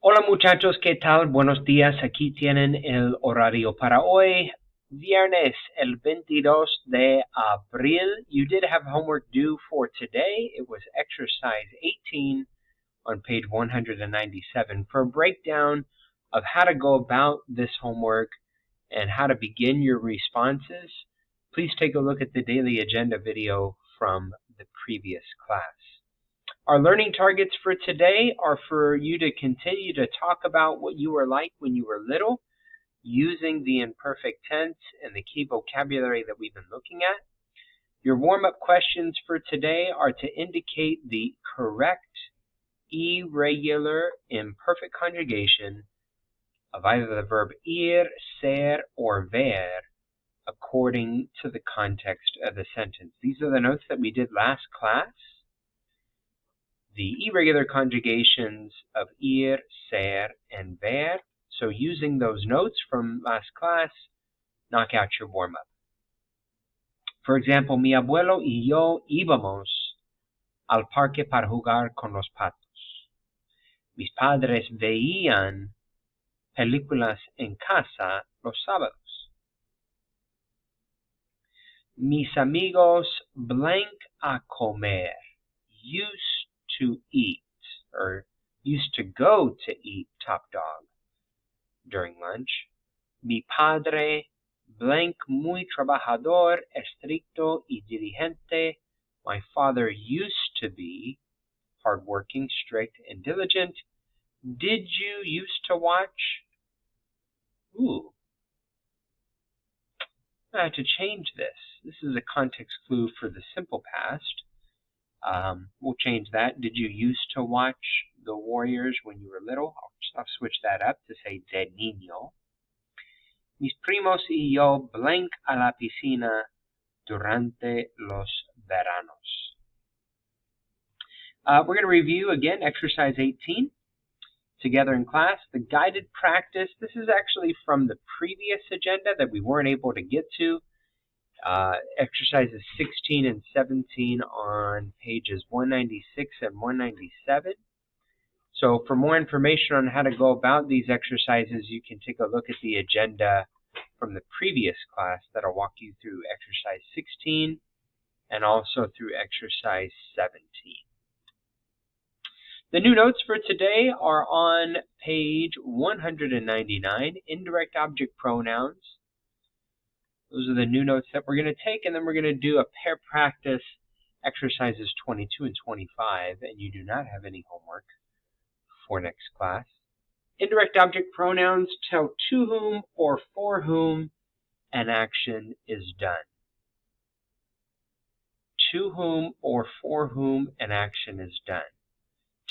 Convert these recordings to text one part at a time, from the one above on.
Hola muchachos, ¿qué tal? Buenos días. Aquí tienen el horario para hoy, viernes, el 22 de abril. You did have homework due for today. It was exercise 18 on page 197 for a breakdown of how to go about this homework and how to begin your responses. Please take a look at the daily agenda video from the previous class. Our learning targets for today are for you to continue to talk about what you were like when you were little, using the imperfect tense and the key vocabulary that we've been looking at. Your warm-up questions for today are to indicate the correct irregular imperfect conjugation of either the verb ir, ser, or ver, according to the context of the sentence. These are the notes that we did last class. The irregular conjugations of ir, ser, and ver. So using those notes from last class, knock out your warm-up. For example, mi abuelo y yo íbamos al parque para jugar con los patos. Mis padres veían películas en casa los sábados. Mis amigos blank a comer used to eat, or used to go to eat Top Dog during lunch. Mi padre, blank muy trabajador, estricto y diligente. My father used to be hardworking, strict, and diligent. Did you used to watch? Ooh. I have to change this. This is a context clue for the simple past. We'll change that. Did you used to watch the Warriors when you were little? I'll switch that up to say de niño. Mis primos y yo blank a la piscina durante los veranos. We're going to review again exercise 18 together in class. The guided practice, this is actually from the previous agenda that we weren't able to get to. Exercises 16 and 17 on pages 196 and 197. So for more information on how to go about these exercises, you can take a look at the agenda from the previous class that'll walk you through exercise 16 and also through exercise 17. The new notes for today are on page 199, indirect object pronouns. Those are the new notes that we're going to take, and then we're going to do a pair practice exercises 22 and 25, and you do not have any homework for next class. Indirect object pronouns tell to whom or for whom an action is done. To whom or for whom an action is done.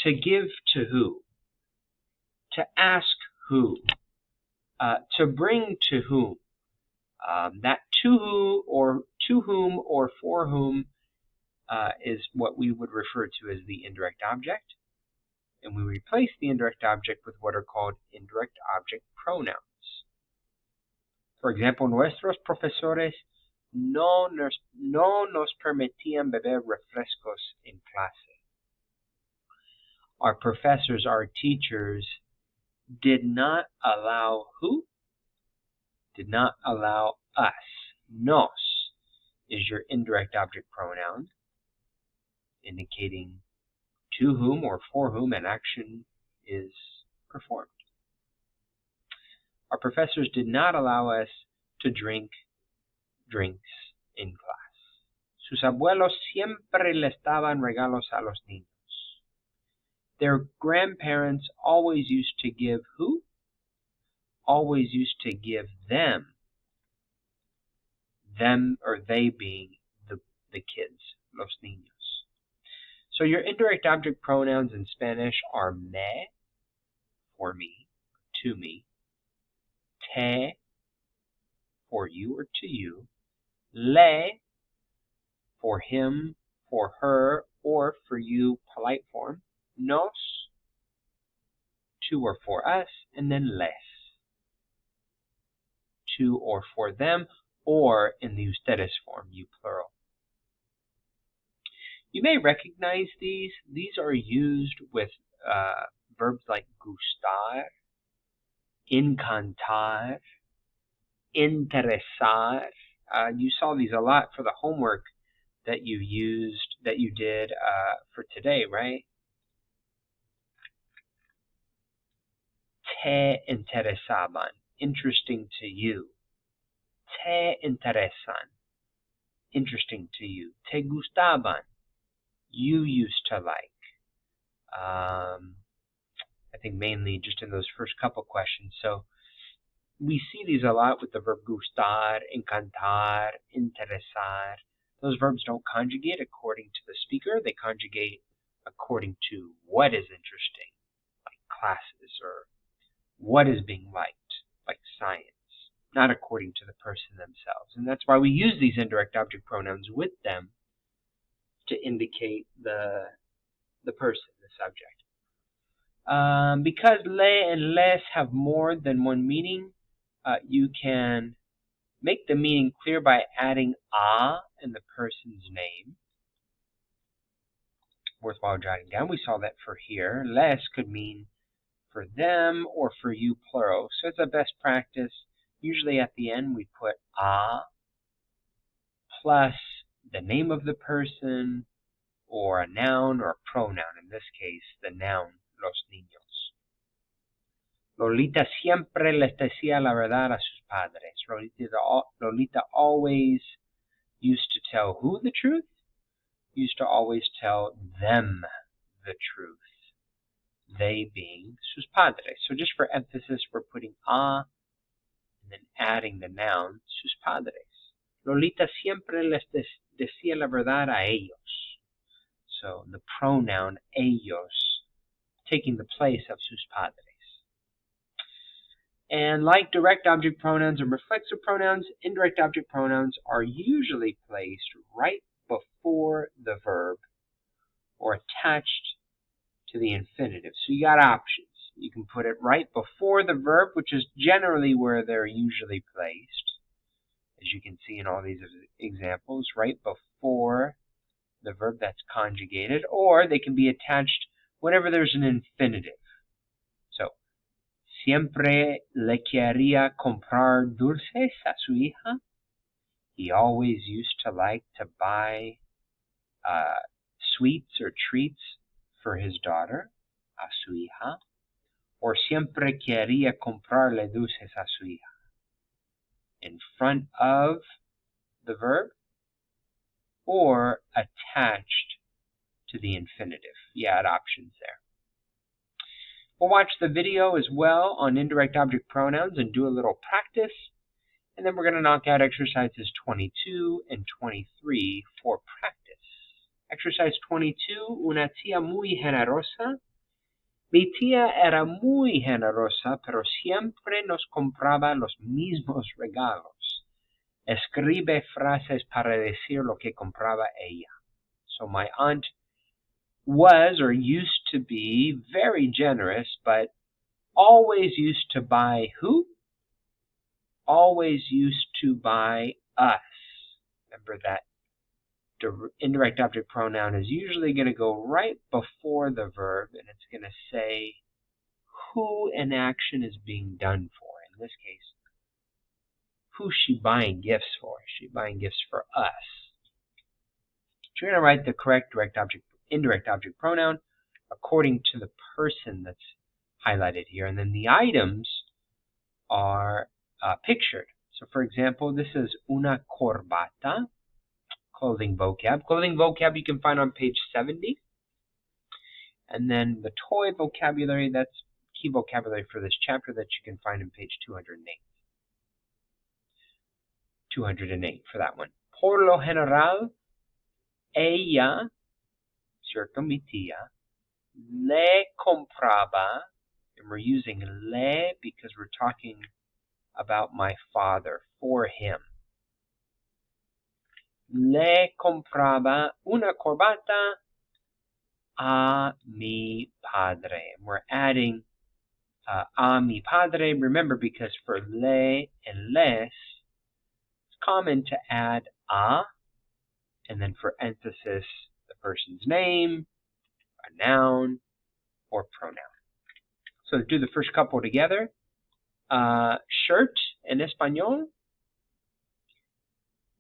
To give to who. To ask who. To bring to whom. That to whom or for whom is what we would refer to as the indirect object. And we replace the indirect object with what are called indirect object pronouns. For example, nuestros profesores no nos permitían beber refrescos en clase. Our professors, our teachers, did not allow who? Did not allow us. Nos is your indirect object pronoun, indicating to whom or for whom an action is performed. Our professors did not allow us to drink drinks in class. Sus abuelos siempre les daban regalos a los niños. Their grandparents always used to give who? Always used to give them. Them or they being the kids, los niños. So your indirect object pronouns in Spanish are me, for me, to me, te, for you or to you, le, for him, for her, or for you, polite form, nos, to or for us, and then les, to or for them, or in the ustedes form, you plural. You may recognize these. These are used with verbs like gustar, encantar, interesar. You saw these a lot for the homework that you did for today, right? Te interesaban, interesting to you. Te interesan, interesting to you. Te gustaban, you used to like. I think mainly just in those first couple questions. So we see these a lot with the verb gustar, encantar, interesar. Those verbs don't conjugate according to the speaker. They conjugate according to what is interesting, like classes, or what is being liked, like science, not according to the person themselves. And that's why we use these indirect object pronouns with them to indicate the person, the subject. Because le and les have more than one meaning, you can make the meaning clear by adding a in the person's name. Worthwhile jotting down. We saw that for here. Les could mean for them or for you, plural. So it's a best practice. Usually at the end we put a plus the name of the person or a noun or a pronoun. In this case, the noun, los niños. Lolita siempre les decía la verdad a sus padres. Lolita always used to tell who the truth? Used to always tell them the truth. They being sus padres. So just for emphasis, we're putting a and then adding the noun sus padres. Lolita siempre les decía la verdad a ellos. So the pronoun ellos taking the place of sus padres. And like direct object pronouns and reflexive pronouns, indirect object pronouns are usually placed right before the verb or attached to the infinitive. So you got options. You can put it right before the verb, which is generally where they're usually placed, as you can see in all these examples, right before the verb that's conjugated, or they can be attached whenever there's an infinitive. So, siempre le quería comprar dulces a su hija. He always used to like to buy sweets or treats for his daughter, a su hija. Or siempre quería comprarle dulces a su hija. In front of the verb or attached to the infinitive. You add options there. We'll watch the video as well on indirect object pronouns and do a little practice. And then we're going to knock out exercises 22 and 23 for practice. Exercise 22, una tía muy generosa. Mi tía era muy generosa, pero siempre nos compraba los mismos regalos. Escribe frases para decir lo que compraba ella. So my aunt was or used to be very generous, but always used to buy who? Always used to buy us. Remember that the indirect object pronoun is usually going to go right before the verb, and it's going to say who an action is being done for. In this case, who's she buying gifts for? She's buying gifts for us. So you're going to write the correct indirect object pronoun according to the person that's highlighted here. And then the items are pictured. So for example, this is una corbata, clothing vocab. Clothing vocab you can find on page 70. And then the toy vocabulary, that's key vocabulary for this chapter that you can find on page 208. 208 for that one. Por lo general, ella, cierto, mi tía, le compraba, and we're using le because we're talking about my father, for him. Le compraba una corbata a mi padre. We're adding a mi padre, remember, because for le and les, it's common to add a, and then for emphasis, the person's name, a noun, or pronoun. So let's do the first couple together. Shirt en español.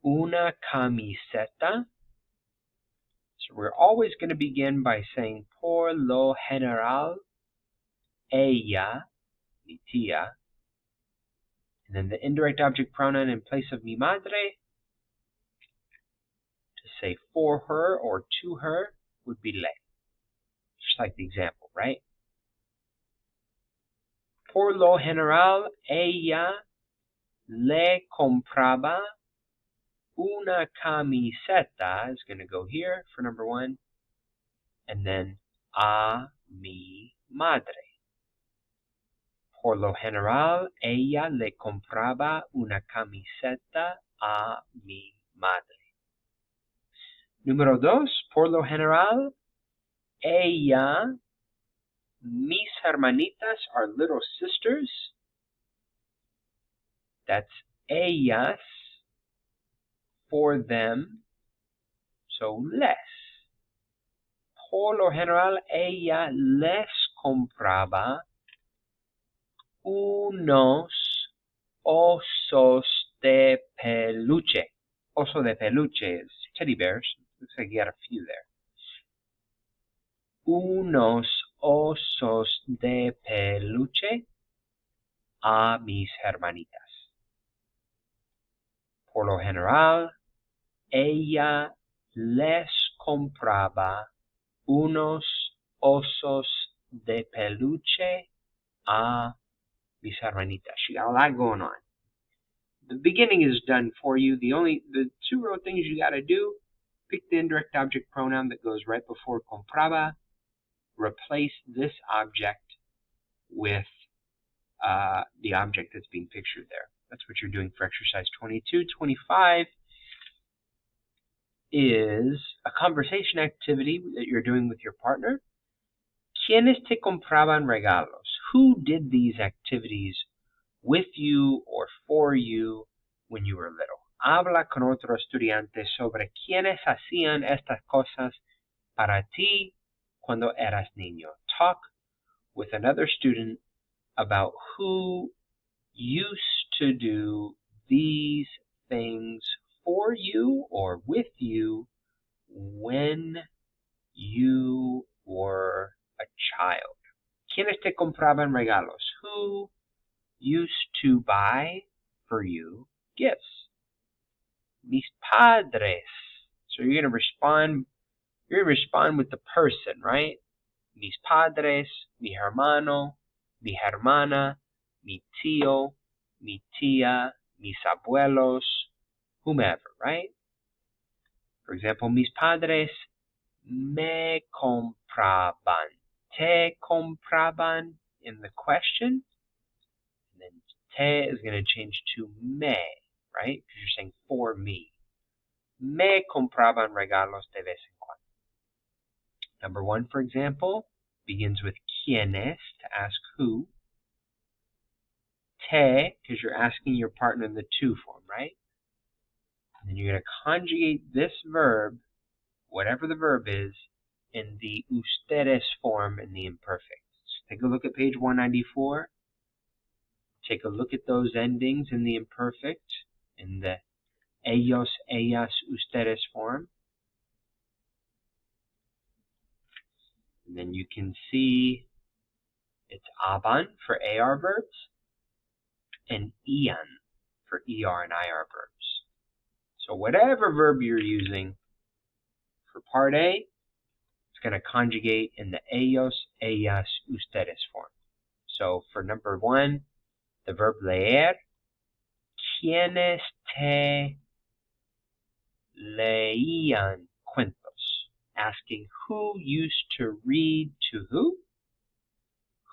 Una camiseta. So we're always going to begin by saying por lo general, ella, mi tía. And then the indirect object pronoun in place of mi madre, to say for her or to her, would be le. Just like the example, right? Por lo general, ella le compraba una camiseta, is going to go here for number one, and then a mi madre. Por lo general, ella le compraba una camiseta a mi madre. Número dos, por lo general, ella, mis hermanitas are little sisters. That's ellas, for them, so les. Por lo general, ella les compraba unos osos de peluche. Oso de peluche is teddy bears. Looks like you got a few there. Unos osos de peluche a mis hermanitas. Por lo general, ella les compraba unos osos de peluche a mis hermanitas. You got a lot going on. The beginning is done for you. The two real things you got to do, pick the indirect object pronoun that goes right before compraba, replace this object with the object that's being pictured there. That's what you're doing for exercise 22. 25 is a conversation activity that you're doing with your partner. ¿Quiénes te compraban regalos? Who did these activities with you or for you when you were little? Habla con otro estudiante sobre quiénes hacían estas cosas para ti cuando eras niño. Talk with another student about who used to do these things for you or with you when you were a child. ¿Quiénes te compraban regalos? Who used to buy for you gifts? Mis padres. So you're going to respond with the person, right? Mis padres, mi hermano, mi hermana, mi tío, mi tía, mis abuelos, whomever, right? For example, mis padres me compraban. Te compraban in the question. And then te is going to change to me, right? Because you're saying for me. Me compraban regalos de vez en cuando. Number one, for example, begins with quiénes, to ask who. Te, because you're asking your partner in the to form, right? And then you're going to conjugate this verb, whatever the verb is, in the ustedes form in the imperfect. So take a look at page 194. Take a look at those endings in the imperfect, in the ellos, ellas, ustedes form. And then you can see it's aban for AR verbs and ian for ER and IR verbs. So whatever verb you're using for part A, it's going to conjugate in the ellos, ellas, ustedes form. So for number one, the verb leer, ¿quiénes te leían cuentos? Asking who used to read to who?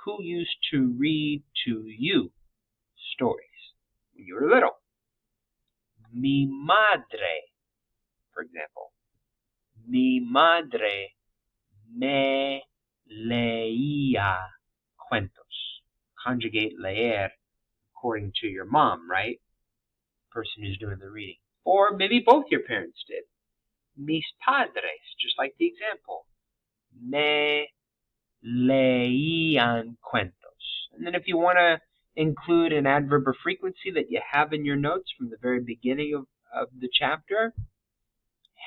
Who used to read to you stories when you were little? Mi madre, for example. Mi madre me leía cuentos. Conjugate leer according to your mom, right? The person who's doing the reading. Or maybe both your parents did. Mis padres, just like the example. Me leían cuentos. And then if you want to include an adverb of frequency that you have in your notes from the very beginning of the chapter,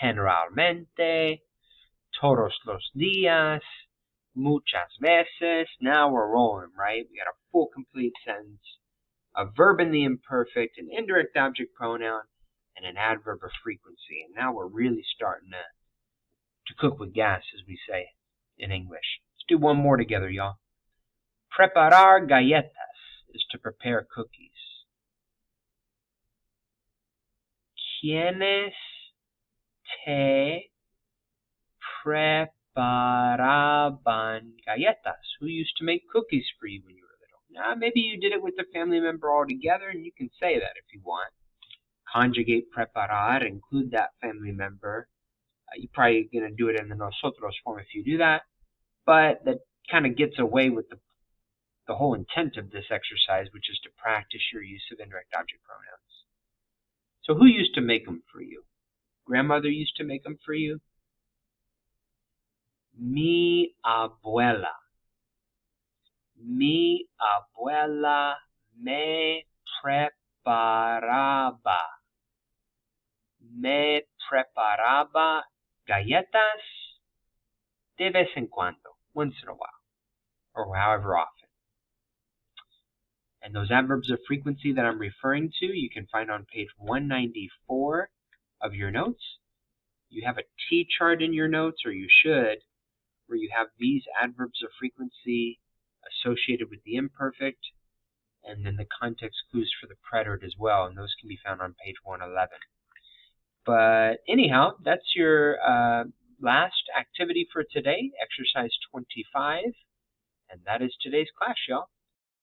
generalmente, todos los días, muchas veces. Now we're rolling, right? We got a full complete sentence, a verb in the imperfect, an indirect object pronoun, and an adverb of frequency. And now we're really starting to cook with gas, as we say in English. Let's do one more together, y'all. Preparar galletas is to prepare cookies. ¿Quiénes te preparaban galletas? Who used to make cookies for you when you were little? Now, maybe you did it with a family member all together, and you can say that if you want. Conjugate preparar, include that family member. You're probably going to do it in the nosotros form if you do that, but that kind of gets away with the whole intent of this exercise, which is to practice your use of indirect object pronouns. So who used to make them for you? Grandmother used to make them for you? Mi abuela. Mi abuela me preparaba. Me preparaba galletas de vez en cuando, once in a while, or however often. And those adverbs of frequency that I'm referring to, you can find on page 194 of your notes. You have a T chart in your notes, or you should, where you have these adverbs of frequency associated with the imperfect, and then the context clues for the preterite as well, and those can be found on page 111. But anyhow, that's your last activity for today, exercise 25, and that is today's class, y'all.